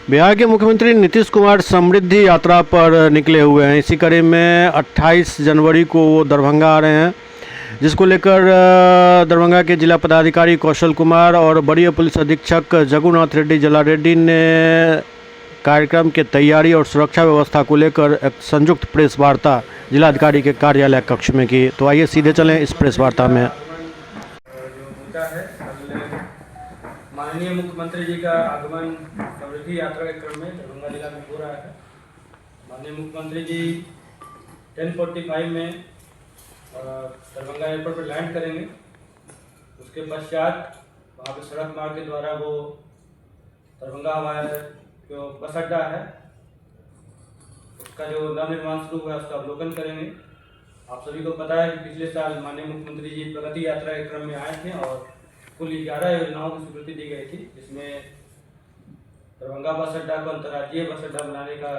बिहार के मुख्यमंत्री नीतीश कुमार समृद्धि यात्रा पर निकले हुए हैं। इसी कड़ी में 28 जनवरी को वो दरभंगा आ रहे हैं, जिसको लेकर दरभंगा के जिला पदाधिकारी कौशल कुमार और वरीय पुलिस अधीक्षक जगुनाथ रेड्डी जला रेड्डी ने कार्यक्रम के तैयारी और सुरक्षा व्यवस्था को लेकर एक संयुक्त प्रेस वार्ता जिलाधिकारी के कार्यालय कक्ष में की। तो आइए सीधे चलें इस प्रेस वार्ता में। माननीय मुख्यमंत्री जी का आगमन समृद्धि यात्रा के क्रम में दरभंगा जिला में हो रहा है। माननीय मुख्यमंत्री जी 10:45 में दरभंगा एयरपोर्ट पर लैंड करेंगे। उसके पश्चात वहाँ पे सड़क मार्ग के द्वारा वो दरभंगा हमारा जो बस अड्डा है उसका जो नवनिर्माण शुरू हुआ है उसका अवलोकन करेंगे। आप सभी को पता है कि पिछले साल माननीय मुख्यमंत्री जी प्रगति यात्रा के क्रम में आए थे और कुल 11 योजनाओं की स्वीकृति दी गई थी, जिसमें दरभंगा बस अड्डा को अंतर्राज्यीय बस अड्डा बनाने का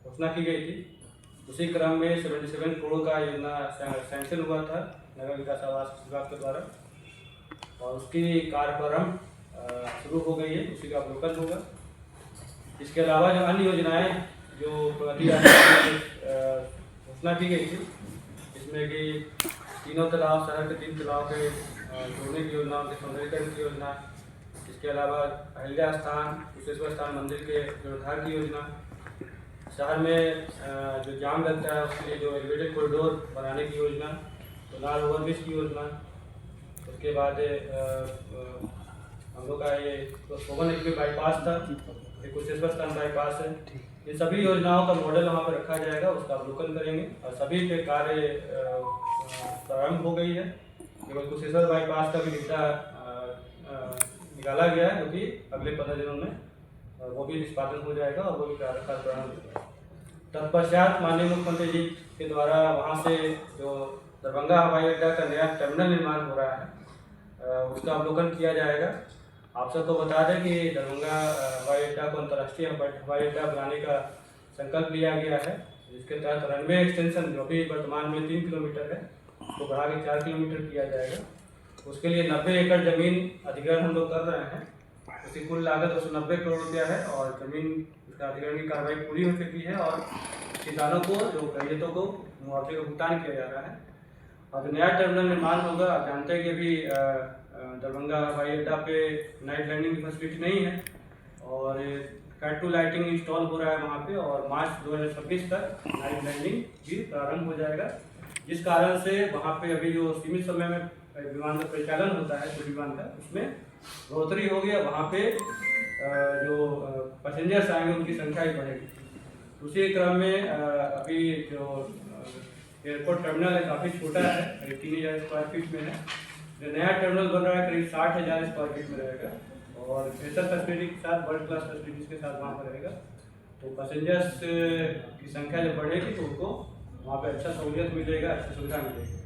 घोषणा की गई थी। उसी क्रम में 77 करोड़ का योजना सैंक्शन हुआ था नगर विकास आवास विभाग के द्वारा और उसकी कार्य प्रारंभ शुरू हो गई है, उसी का अवलोकन होगा। इसके अलावा जो अन्य योजनाएं जो प्रगति घोषणा की गई थी, जिसमें कि तीनों तालाब शहर के 3 तालाब के जोड़ने की योजना, उनके सौंदर्यीकरण की योजना, इसके अलावा अहिल्या स्थान कुशेश्वर स्थान मंदिर के जीर्णोद्धार की योजना, शहर में जो जाम लगता है उसके लिए जो एलिवेटेड कॉरिडोर बनाने की योजना, सोनार ओवरब्रिज की योजना, उसके बाद हम लोग का ये तो सोवन एक्टिव बाईपास था, ये कुशेश्वर स्थान बाईपास है। इन सभी योजनाओं का मॉडल वहाँ पर रखा जाएगा, उसका अवलोकन करेंगे और सभी पे कार्य प्रारंभ हो गई है। केवल कुशेश्वर बाईपास का भी निविदा निकाला गया है, जो कि अगले 15 दिनों में वो भी निष्पादन हो जाएगा और वो भी कार्य प्रारंभ हो जाएगा। तत्पश्चात माननीय मुख्यमंत्री जी के द्वारा वहाँ से जो दरभंगा हवाई अड्डा का नया टर्मिनल निर्माण हो रहा है उसका अवलोकन किया जाएगा। आप सबको बता दें कि दरभंगा हवाई अड्डा को अंतर्राष्ट्रीय हवाई अड्डा बनाने का संकल्प लिया गया है, जिसके तहत रनवे एक्सटेंशन जो भी वर्तमान में 3 किलोमीटर है तो बढ़ा के 4 किलोमीटर किया जाएगा। उसके लिए 90 एकड़ जमीन अधिग्रहण हम लोग कर रहे हैं। उसकी कुल लागत 290 करोड़ रुपया है और जमीन उसका अधिग्रहण की कार्रवाई पूरी हो चुकी है और किसानों को जो रैयतों को मुआवजे का भुगतान किया जा रहा है। और जो नया टर्मिनल निर्माण होगा, आप जानते हैं कि अभी दरभंगा हवाई अड्डा पे नाइट लैंडिंग की फैसिलिटी नहीं है और कैट टू लाइटिंग इंस्टॉल हो रहा है वहाँ पे और मार्च 2026 तक नाइट लैंडिंग भी प्रारंभ हो जाएगा, जिस कारण से वहाँ पे अभी जो सीमित समय में विमान का परिचालन होता है जो विमान का, उसमें बढ़ोतरी हो गया। वहाँ पे जो पैसेंजर्स आएंगे उनकी संख्या ही बढ़ेगी। उसी क्रम में अभी जो एयरपोर्ट टर्मिनल है काफ़ी छोटा है, करीब 3000 स्क्वायर फीट में है। जो नया टर्मिनल बन रहा है करीब 60,000 स्क्वायर फीट में रहेगा और बेहतर फैसिलिटी के साथ, वर्ल्ड क्लास फैसिलिटीज के साथ वहाँ पर रहेगा। तो पैसेंजर्स की संख्या जब बढ़ेगी तो उनको वहाँ पे अच्छा सहूलियत मिलेगा, अच्छी सुविधा मिलेगी।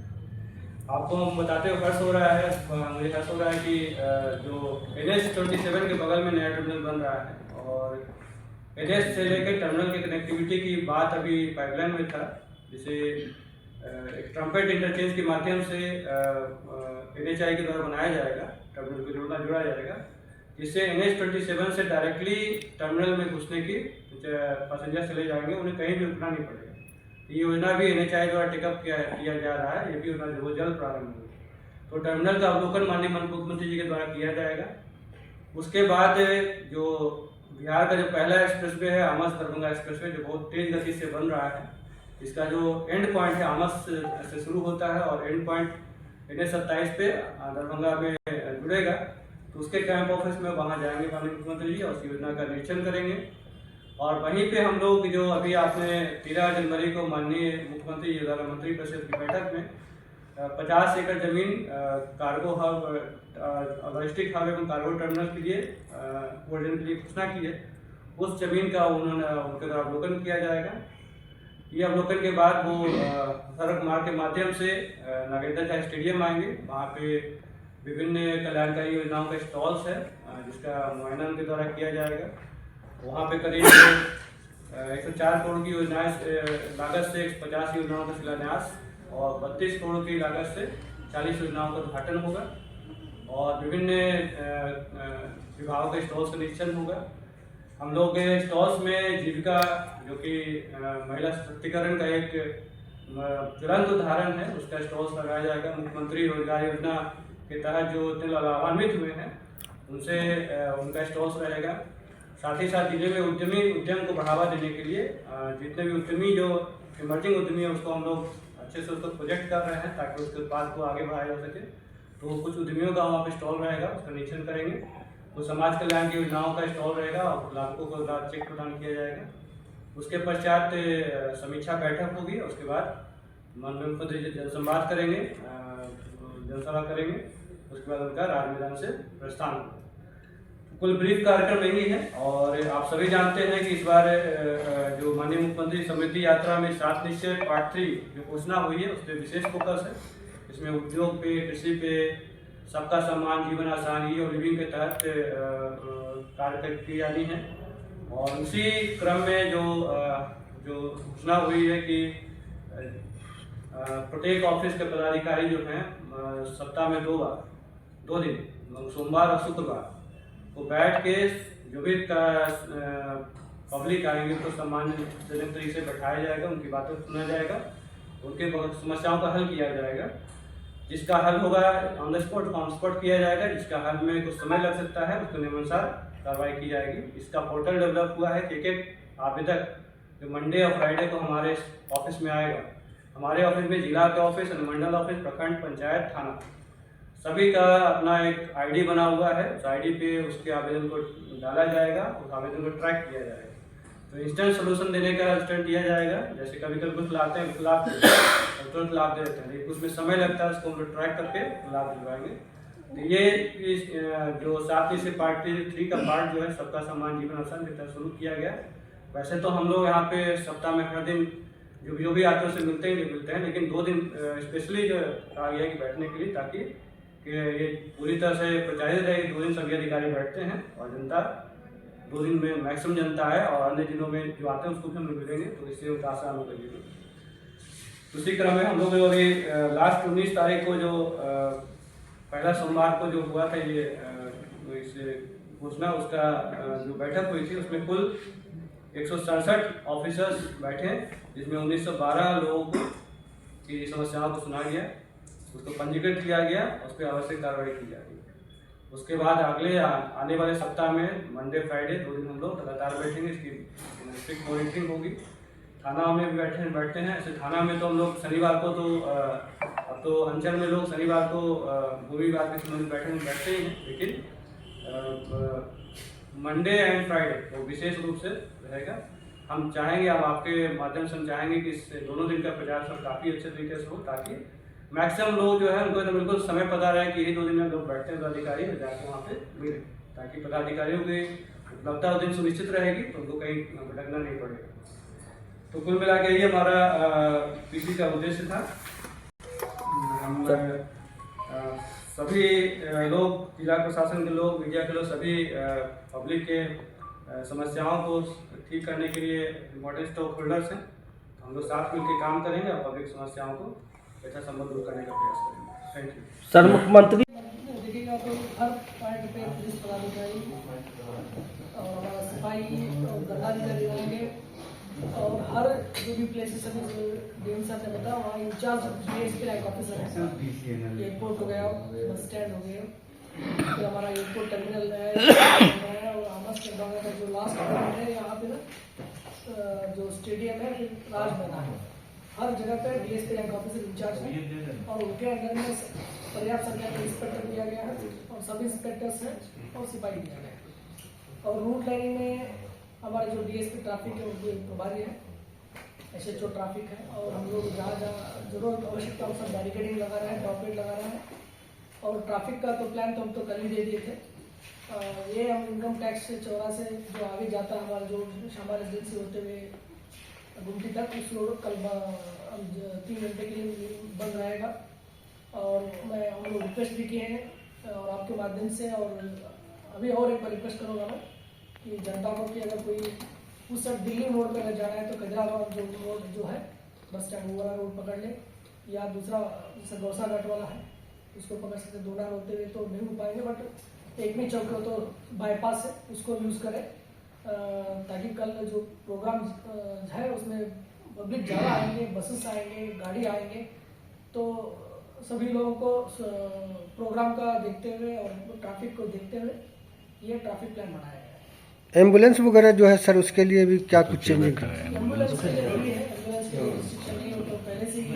आपको हम बताते हुए हर्ष हो रहा है, मुझे हर्ष हो रहा है कि जो NH-27 के बगल में नया टर्मिनल बन रहा है और NH से लेकर टर्मिनल की कनेक्टिविटी की बात अभी पाइपलाइन में था, जिसे एक ट्रम्पेट इंटरचेंज के माध्यम से NHI के द्वारा बनाया जाएगा, टर्मिनल को जुड़ा जाएगा, जिससे NH-27 से डायरेक्टली टर्मिनल में घुसने की पैसेंजर चले जाएंगे, उन्हें कहीं भी रुकना नहीं पड़ेगा। ये योजना भी NHI द्वारा टेकअप किया जा रहा है, ये भी योजना जो जल्द प्रारंभ होगी। तो टर्मिनल का अवलोकन माननीय मुख्यमंत्री जी के द्वारा किया जाएगा। उसके बाद जो बिहार का जो पहला एक्सप्रेसवे है आमस दरभंगा एक्सप्रेसवे, जो बहुत तेज गति से बन रहा है, इसका जो एंड पॉइंट है आमस से शुरू होता है और एंड पॉइंट NH-27 पे दरभंगा में जुड़ेगा। तो उसके कैंप ऑफिस में वहाँ जाएंगे माननीय मुख्यमंत्री जी और उस योजना का निरीक्षण करेंगे। और वहीं पे हम लोग जो अभी आपने 13 जनवरी को माननीय मुख्यमंत्री जी द्वारा मंत्री परिषद की बैठक में 50 एकड़ जमीन कार्गो हब लॉजिस्टिक हब एवं कार्गो टर्मिनल के लिए कोऑर्डिनेशन के लिए घोषणा की है, उस जमीन का उन्होंने उनके द्वारा अवलोकन किया जाएगा। ये अवलोकन के बाद वो सड़क मार्ग के माध्यम से नागेंद्र शाह स्टेडियम आएंगे। वहाँ पे विभिन्न कल्याणकारी योजनाओं का स्टॉल्स है जिसका मुआयना उनके द्वारा किया जाएगा। वहाँ पे करीब 104 करोड़ की योजनाएं लागत से 50 योजनाओं का शिलान्यास और 32 करोड़ की लागत से 40 योजनाओं का उद्घाटन होगा और विभिन्न विभागों के स्टॉल्स का निरीक्षण होगा। हम लोग स्टॉल्स में जीविका जो कि महिला सशक्तिकरण का एक ज्वलंत उदाहरण है, उसका स्टॉल्स लगाया जाएगा। मुख्यमंत्री रोजगार योजना के तहत जो इतने लाभान्वित हुए हैं उनसे उनका स्टॉल्स रहेगा। साथ ही साथ जिले में उद्यम को बढ़ावा देने के लिए जितने भी उद्यमी जो इमर्जिंग उद्यमी है उसको हम लोग अच्छे से उसको प्रोजेक्ट कर रहे हैं ताकि उसके उत्पाद को आगे बढ़ाया जा सके। तो कुछ उद्यमियों का वहाँ पे स्टॉल रहेगा, उसका निरीक्षण करेंगे। तो समाज कल्याण की योजनाओं का स्टॉल रहेगा और लाभुकों को चेक प्रदान किया जाएगा। उसके पश्चात समीक्षा बैठक होगी। उसके बाद माननीय मुख्यमंत्री जनसंवाद करेंगे, जनसभा करेंगे। उसके बाद उनका राज मैदान से प्रस्थान होगा। कुल ब्रीफ कार्यक्रम यही है। और आप सभी जानते हैं कि इस बार जो माननीय मुख्यमंत्री समृद्धि यात्रा में 7 निश्चय पार्ट 3 जो घोषणा हुई है उस पर विशेष फोकस है। इसमें उद्योग पे, कृषि पे, सबका सम्मान, जीवन आसानी और लिविंग के तहत कार्य की जानी है। और उसी क्रम में जो घोषणा हुई है कि प्रत्येक ऑफिस के पदाधिकारी जो हैं सप्ताह में 2 दिन सोमवार और शुक्रवार को बैठ के जो भी पब्लिक आएंगे तो सम्मानजनक तरीके से बैठाया जाएगा, उनकी बातों को सुना जाएगा, उनके समस्याओं का हल किया जाएगा। जिसका हल होगा ऑन द स्पॉट किया जाएगा। जिसका हल में कुछ समय लग सकता है उसको नियमानुसार कार्रवाई की जाएगी। इसका पोर्टल डेवलप हुआ है कि एक आवेदक जो मंडे और फ्राइडे को हमारे ऑफिस में आएगा, हमारे ऑफिस में जिला के ऑफिस, अनुमंडल ऑफिस, प्रखंड, पंचायत, थाना सभी का अपना एक आईडी बना हुआ है। उस आईडी पे उसके आवेदन को डाला जाएगा, उस आवेदन को ट्रैक किया जाएगा। तो इंस्टेंट सोल्यूशन देने का इंस्टेंट दिया जाएगा। जैसे कभी कभी कुछ लाते हैं, कुछ लाभ तुरंत लाभ दे देते हैं, लेकिन उसमें समय लगता है, उसको हम लोग ट्रैक करके लाभ दिलवाएंगे। तो ये जो 7 से पार्ट 3 का पार्ट जो है सबका सम्मान जीवन आसान के तहत शुरू किया गया। वैसे तो हम लोग यहाँ पे सप्ताह में हर दिन जो भी आते हैं उससे मिलते हैं, लेकिन 2 दिन स्पेशली जो कहा गया कि बैठने के लिए, ताकि कि ये पूरी तरह से प्रचारित रहे। 2 दिन सभी अधिकारी बैठते हैं और जनता 2 दिन में मैक्सिमम जनता है और अन्य दिनों में जो आते हैं उसको भी हम लोग मिलेंगे, तो इससे उनका आसान हो जाएगी। उसी क्रम में हम लोग अभी लास्ट 19 तारीख को जो पहला सोमवार को जो हुआ था ये इस घोषणा, उसका जो बैठक हुई थी उसमें कुल 167 ऑफिसर्स बैठे, जिसमें 1912 लोगों की समस्याओं को सुना गया, उसको पंजीकृत किया गया, उस पर आवश्यक कार्रवाई की जाएगी। उसके बाद अगले आने वाले सप्ताह में मंडे फ्राइडे 2 दिन हम लोग लगातार बैठेंगे। इसकी स्ट्रिक्ट मॉनिटरिंग होगी। थाना में भी बैठते हैं। ऐसे थाना में तो हम लोग शनिवार को तो अब तो अंचल में लोग शनिवार को भूमि विभाग के संबंधित बैठते ही हैं, लेकिन मंडे एंड फ्राइडे तो विशेष रूप से रहेगा। हम चाहेंगे, अब आपके माध्यम से हम चाहेंगे कि इस दोनों दिन का प्रचार काफ़ी अच्छे तरीके से हो, ताकि मैक्सिमम लोग जो है उनको तो बिल्कुल समय पता रहे कि यही 2 दिन में लोग बैठते हैं पदाधिकारी जाके वहाँ पे मिले, ताकि पदाधिकारियों की उपलब्धता उस दिन सुनिश्चित रहेगी, तो उनको कहीं भटकना नहीं पड़ेगा। तो कुल मिला के ये हमारा पीसी का उद्देश्य था। हम सभी लोग, जिला प्रशासन के लोग, मीडिया के लोग, सभी पब्लिक के समस्याओं को ठीक करने के लिए इम्पोर्टेंट स्टॉक होल्डर्स हैं। हम लोग साथ मिलकर काम करेंगे और पब्लिक समस्याओं को अच्छा संबंध दूर करने का प्रयास करेंगे। Thank you sir. मुख्यमंत्री देखिएगा तो हर पॉइंट पे पुलिस पदाधिकारी और हमारा सफाई और दंडाधिकारी रहेंगे, और हर जो भी प्लेसेस अभी डीएम साहब ने बताया वहाँ इंचार्ज डीएसपी रैंक ऑफिसर है। एयरपोर्ट हो गया, बस स्टैंड हो गया, फिर हमारा एयरपोर्ट टर्मिनल है, और आमस के का जो लास्ट पॉइंट है यहाँ पे ना जो स्टेडियम है, फिर राज मैदान है। हर जगह पे डीएसपी रैंक ऑफिसर इंचार्ज है, और उनके अंदर में पर्याप्त संख्या में इंस्पेक्टर दिया गया है, और सब इंस्पेक्टर्स हैं और सिपाही दिया गया है। और रूट लाइन में हमारे जो डीएसपी ट्रैफिक है उनके प्रभारी है, एसएचओ ट्रैफिक है, और हम लोग जहाँ जहाँ जरूरत आवश्यकता अनुसार बैरिकेडिंग लगा रहे हैं, टॉपरेट लगा रहे हैं। और ट्रैफिक का तो प्लान तो हम तो कल ही दे दिए थे। ये हम इनकम टैक्स से चौरा से जो आगे जाता है हमारा जो शामा रेजिडेंसी होते हुए गुमटी तक, उस रोड कल 3 घंटे के लिए बंद रहेगा। और हम लोग रिक्वेस्ट भी किए हैं और आपके माध्यम से, और अभी और एक बार रिक्वेस्ट करूँगा मैं कि जनता को कि अगर कोई उस साइड दिल्ली रोड पर अगर जाना है तो खजराबाद जो रोड जो है बस स्टैंड वो वाला रोड पकड़ ले, या दूसरा जैसे गौसा घाट वाला है उसको पकड़ सकते। दोनों होते हुए तो नहीं हो पाएंगे, बट एकमी चौक तो बाईपास है उसको यूज़ करें। ताकि कल जो प्रोग्राम है उसमें पब्लिक ज़्यादा आएंगे, बसेस आएंगे, गाड़ी आएंगे, तो सभी लोगों को प्रोग्राम का देखते हुए और ट्रैफिक को देखते हुए ये ट्रैफिक प्लान बनाया गया है। एम्बुलेंस वगैरह जो है सर, उसके लिए भी क्या कुछ चेंजिंग कर रहे हैं? एम्बुलेंस के लिए भी है, एम्बुलेंस की रिस्ट्रिक्शन नहीं हो तो पहले से ही